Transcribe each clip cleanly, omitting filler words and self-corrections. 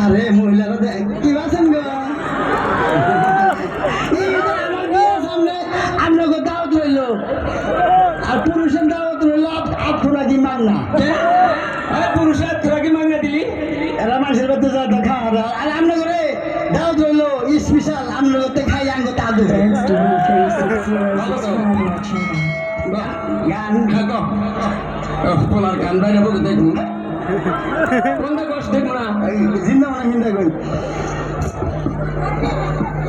আরে মহিলারা কি আছেন গো সামনে আপনাকে দাওয়াত রইল আর পুরুষের দাওয়াত রইল আপনারা কি মাগনা পুরুষের তোরা কি মাগনা দিলি এরা মানুষের বাড়িতে যা দেখা আর আমরা করে দাওয়াত রইল স্পেশাল আমরা করতে খাই আঙ্গ তাদু গান খাগো পোলার গান বাইরে বলতে দেখুন কোনটা কষ্ট দেখো না জিন্দা মানে হিন্দা কই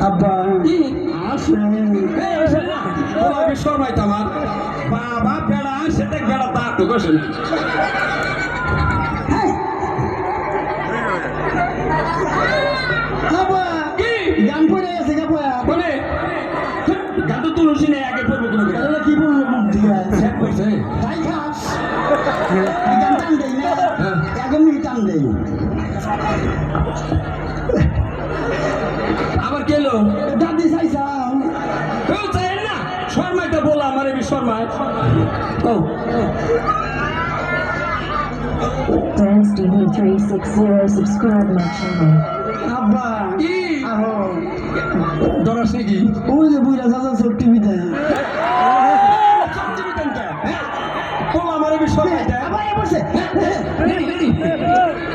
আব্বা আসেন না তোমাকে সবাই তোমার বাবা বেড়া সেটা বেড়া তা তো কষ্ট আব্বা কি গান পড়ে আছে গাপা বলে গান তো তুলসী নেই আগে পড়বো কোনো তাহলে কি বলবো মুখ দিয়ে সেট করছে তাই খাস গান টান দেই না একদমই টান দেই আবার কেলো দাদি চাইছাও কেউ চাই না শর্মাইটা বলা আমার এই শর্মায় ও Dance TV360 subscribe my channel. আব্বা কি আহো দরস নাকি ওই যে বুইরা সাজা সব টিভিতে ও আমার এই শর্মাইটা আবার এ বসে রেডি রেডি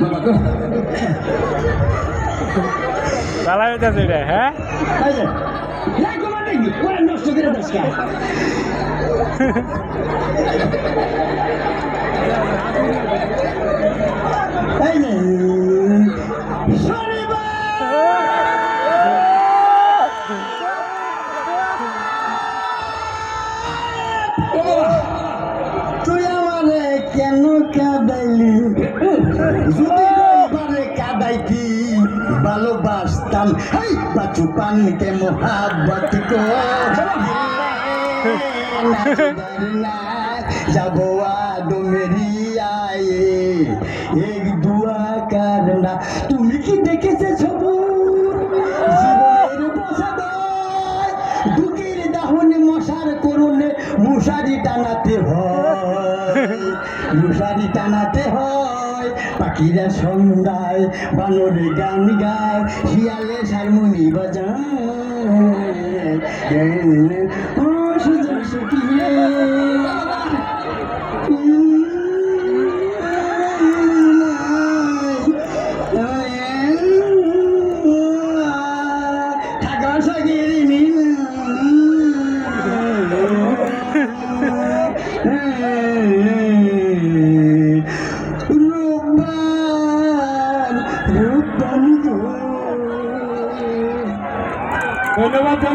বাবা গো চালাই হইতেছে এটা হ্যাঁ এই যে না কমান্ড কি ওরা নষ্ট করে দাস কা এই যে তুই আমারে কেন কাঁদাইলি যদি রবিবারে কাঁদাইতি ভালোবাসতাম হাই বাচু পানকে মোহাব্বত কো যাবো আদো মেরি আয়ে এক দুয়া করনা তুমি কি দেখেছে সবুর জীবনের বসাদায় দুঃখের দাহনে মশার করুনে মশারি টানাতে হয় পাখিরা সন্ধ্যায় বানরে গান গায় শিয়ালে হারমোনি বাজায় ও সুজন সুখী ধন্যবাদ।